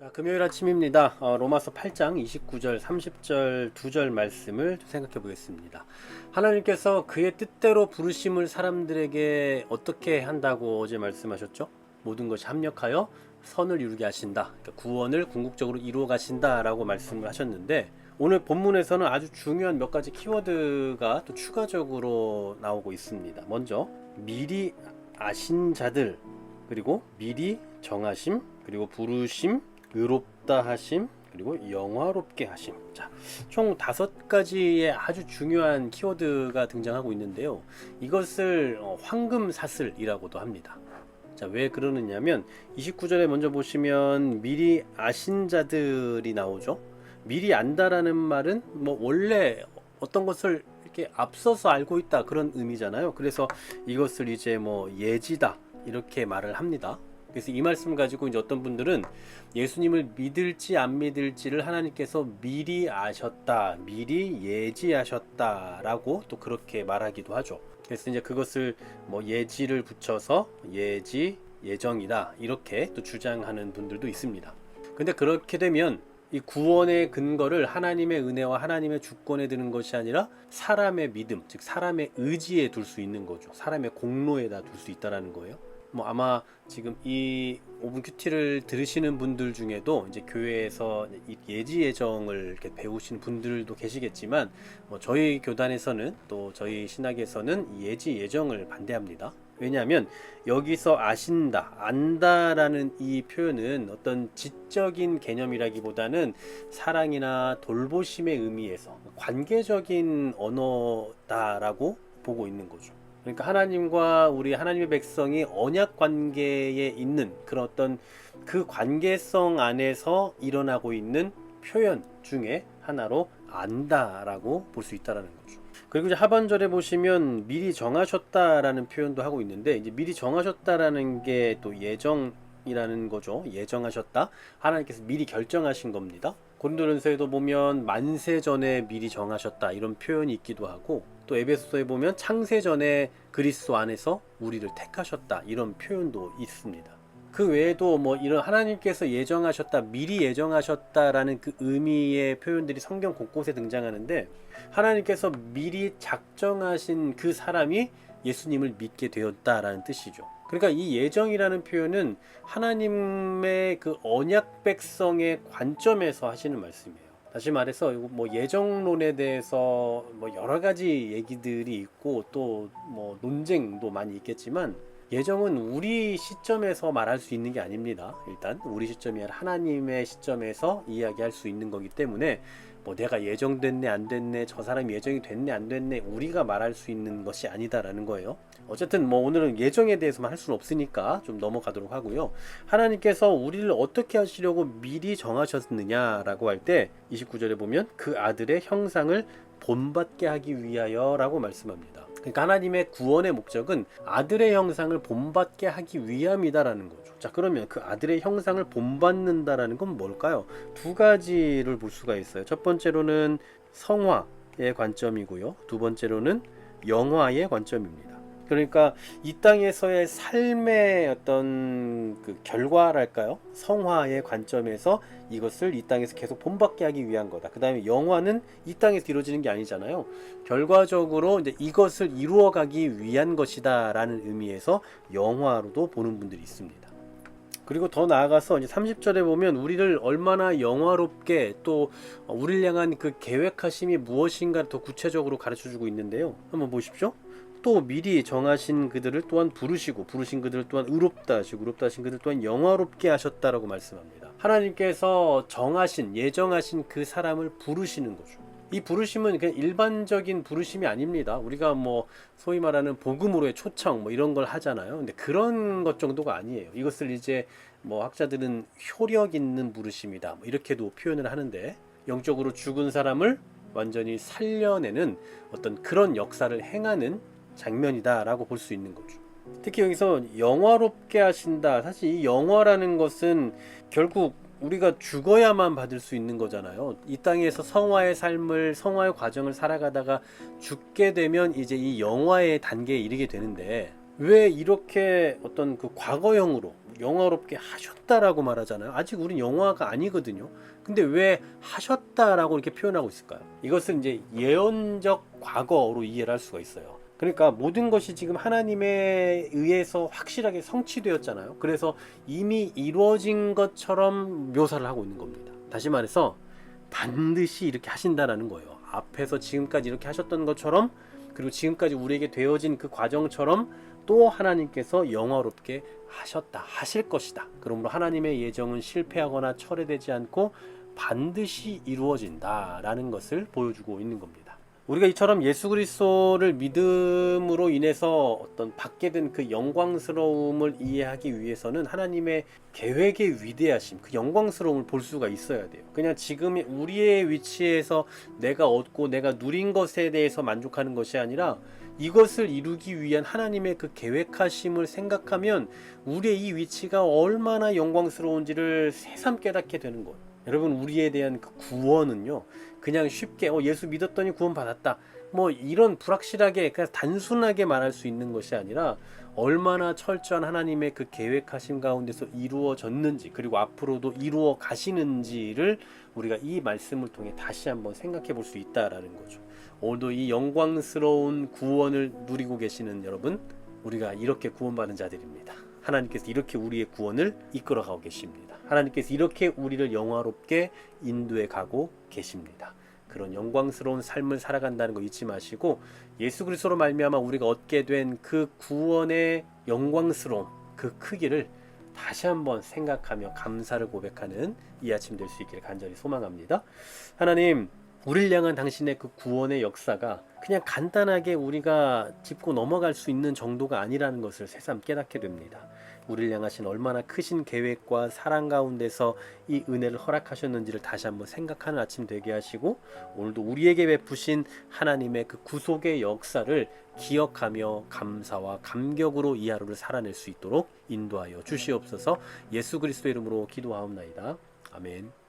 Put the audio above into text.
자, 금요일 아침입니다. 로마서 8장 29절, 30절 두 절 말씀을 생각해 보겠습니다. 하나님께서 그의 뜻대로 부르심을 사람들에게 어떻게 한다고 어제 말씀하셨죠? 모든 것이 합력하여 선을 이루게 하신다. 그러니까 구원을 궁극적으로 이루어 가신다라고 말씀을 하셨는데, 오늘 본문에서는 아주 중요한 몇 가지 키워드가 또 추가적으로 나오고 있습니다. 먼저 미리 아신 자들, 그리고 미리 정하심, 그리고 부르심, 의롭다 하심, 그리고 영화롭게 하심. 자, 총 5가지의 아주 중요한 키워드가 등장하고 있는데요. 이것을 황금사슬이라고도 합니다. 자, 왜 그러느냐면 29절에 먼저 보시면 미리 아신 자들이 나오죠. 미리 안다라는 말은 뭐 원래 어떤 것을 이렇게 앞서서 알고 있다, 그런 의미잖아요. 그래서 이것을 이제 뭐 예지다 이렇게 말을 합니다. 그래서 이 말씀 가지고 이제 어떤 분들은 예수님을 믿을지 안 믿을지를 하나님께서 미리 아셨다, 미리 예지하셨다라고 또 그렇게 말하기도 하죠. 그래서 이제 그것을 뭐 예지를 붙여서 예지, 예정이다 이렇게 또 주장하는 분들도 있습니다. 근데 그렇게 되면 이 구원의 근거를 하나님의 은혜와 하나님의 주권에 두는 것이 아니라 사람의 믿음, 즉 사람의 의지에 둘 수 있는 거죠. 사람의 공로에다 둘 수 있다라는 거예요. 뭐 아마 지금 이 5분 큐티를 들으시는 분들 중에도 이제 교회에서 이 예지 예정을 이렇게 배우시는 분들도 계시겠지만, 뭐 저희 교단에서는 또 저희 신학에서는 예지 예정을 반대합니다. 왜냐하면 여기서 아신다, 안다라는 이 표현은 어떤 지적인 개념이라기보다는 사랑이나 돌보심의 의미에서 관계적인 언어다라고 보고 있는 거죠. 그러니까 하나님과 우리 하나님의 백성이 언약 관계에 있는 그런 어떤 그 관계성 안에서 일어나고 있는 표현 중에 하나로 안다라고 볼 수 있다라는 거죠. 그리고 이제 하반절에 보시면 미리 정하셨다라는 표현도 하고 있는데, 이제 미리 정하셨다라는 게 또 예정이라는 거죠. 예정하셨다. 하나님께서 미리 결정하신 겁니다. 고린도전서에도 보면 만세 전에 미리 정하셨다 이런 표현이 있기도 하고, 또 에베소서에 보면 창세 전에 그리스도 안에서 우리를 택하셨다 이런 표현도 있습니다. 그 외에도 뭐 이런 하나님께서 예정하셨다, 미리 예정하셨다라는 그 의미의 표현들이 성경 곳곳에 등장하는데, 하나님께서 미리 작정하신 그 사람이 예수님을 믿게 되었다라는 뜻이죠. 그러니까 이 예정이라는 표현은 하나님의 그 언약 백성의 관점에서 하시는 말씀이에요. 다시 말해서 뭐 예정론에 대해서 뭐 여러 가지 얘기들이 있고 또 뭐 논쟁도 많이 있겠지만, 예정은 우리 시점에서 말할 수 있는 게 아닙니다. 일단 우리 시점이 아니라 하나님의 시점에서 이야기할 수 있는 거기 때문에, 뭐 내가 예정됐네 안 됐네, 저 사람이 예정이 됐네 안 됐네, 우리가 말할 수 있는 것이 아니다라는 거예요. 어쨌든 뭐 오늘은 예정에 대해서만 할 수는 없으니까 좀 넘어가도록 하고요. 하나님께서 우리를 어떻게 하시려고 미리 정하셨느냐라고 할 때 29절에 보면 그 아들의 형상을 본받게 하기 위하여 라고 말씀합니다. 그러니까 하나님의 구원의 목적은 아들의 형상을 본받게 하기 위함이다라는 거죠. 자, 그러면 그 아들의 형상을 본받는다라는 건 뭘까요? 두 가지를 볼 수가 있어요. 첫 번째로는 성화의 관점이고요. 두 번째로는 영화의 관점입니다. 그러니까 이 땅에서의 삶의 어떤 그 결과랄까요? 성화의 관점에서 이것을 이 땅에서 계속 본받게 하기 위한 거다. 그 다음에 영화는 이 땅에서 이루어지는 게 아니잖아요. 결과적으로 이제 이것을 이루어가기 위한 것이다 라는 의미에서 영화로도 보는 분들이 있습니다. 그리고 더 나아가서 이제 30절에 보면 우리를 얼마나 영화롭게, 또 우리를 향한 그 계획하심이 무엇인가 더 구체적으로 가르쳐주고 있는데요. 한번 보십시오. 또 미리 정하신 그들을 또한 부르시고, 부르신 그들을 또한 의롭다 하시고, 의롭다 하신 그들 또한 영화롭게 하셨다라고 말씀합니다. 하나님께서 정하신, 예정하신 그 사람을 부르시는 거죠. 이 부르심은 그냥 일반적인 부르심이 아닙니다. 우리가 뭐 소위 말하는 복음으로의 초청 뭐 이런 걸 하잖아요. 근데 그런 것 정도가 아니에요. 이것을 이제 뭐 학자들은 효력 있는 부르심이다 뭐 이렇게도 표현을 하는데, 영적으로 죽은 사람을 완전히 살려내는 어떤 그런 역사를 행하는 장면이다라고 볼 수 있는 거죠. 특히 여기서 영화롭게 하신다. 사실 이 영화라는 것은 결국 우리가 죽어야만 받을 수 있는 거잖아요. 이 땅에서 성화의 삶을, 성화의 과정을 살아가다가 죽게 되면 이제 이 영화의 단계에 이르게 되는데, 왜 이렇게 어떤 그 과거형으로 영화롭게 하셨다라고 말하잖아요. 아직 우린 영화가 아니거든요. 근데 왜 하셨다라고 이렇게 표현하고 있을까요? 이것은 이제 예언적 과거로 이해를 할 수가 있어요. 그러니까 모든 것이 지금 하나님에 의해서 확실하게 성취되었잖아요. 그래서 이미 이루어진 것처럼 묘사를 하고 있는 겁니다. 다시 말해서 반드시 이렇게 하신다라는 거예요. 앞에서 지금까지 이렇게 하셨던 것처럼, 그리고 지금까지 우리에게 되어진 그 과정처럼 또 하나님께서 영화롭게 하셨다, 하실 것이다. 그러므로 하나님의 예정은 실패하거나 철회되지 않고 반드시 이루어진다라는 것을 보여주고 있는 겁니다. 우리가 이처럼 예수 그리스도를 믿음으로 인해서 어떤 받게 된 그 영광스러움을 이해하기 위해서는 하나님의 계획의 위대하심, 그 영광스러움을 볼 수가 있어야 돼요. 그냥 지금 우리의 위치에서 내가 얻고 내가 누린 것에 대해서 만족하는 것이 아니라 이것을 이루기 위한 하나님의 그 계획하심을 생각하면 우리의 이 위치가 얼마나 영광스러운지를 새삼 깨닫게 되는 거예요. 여러분, 우리에 대한 그 구원은요, 그냥 쉽게 예수 믿었더니 구원 받았다, 뭐 이런 불확실하게 그냥 단순하게 말할 수 있는 것이 아니라 얼마나 철저한 하나님의 그 계획하심 가운데서 이루어졌는지, 그리고 앞으로도 이루어 가시는지를 우리가 이 말씀을 통해 다시 한번 생각해 볼 수 있다라는 거죠. 오늘도 이 영광스러운 구원을 누리고 계시는 여러분, 우리가 이렇게 구원받은 자들입니다. 하나님께서 이렇게 우리의 구원을 이끌어가고 계십니다. 하나님께서 이렇게 우리를 영화롭게 인도해 가고 계십니다. 그런 영광스러운 삶을 살아간다는 거 잊지 마시고, 예수 그리스도로 말미암아 우리가 얻게 된 그 구원의 영광스러움, 그 크기를 다시 한번 생각하며 감사를 고백하는 이 아침 될 수 있기를 간절히 소망합니다. 하나님, 우리를 향한 당신의 그 구원의 역사가 그냥 간단하게 우리가 짚고 넘어갈 수 있는 정도가 아니라는 것을 새삼 깨닫게 됩니다. 우리를 향하신 얼마나 크신 계획과 사랑 가운데서 이 은혜를 허락하셨는지를 다시 한번 생각하는 아침 되게 하시고, 오늘도 우리에게 베푸신 하나님의 그 구속의 역사를 기억하며 감사와 감격으로 이 하루를 살아낼 수 있도록 인도하여 주시옵소서. 예수 그리스도 이름으로 기도하옵나이다. 아멘.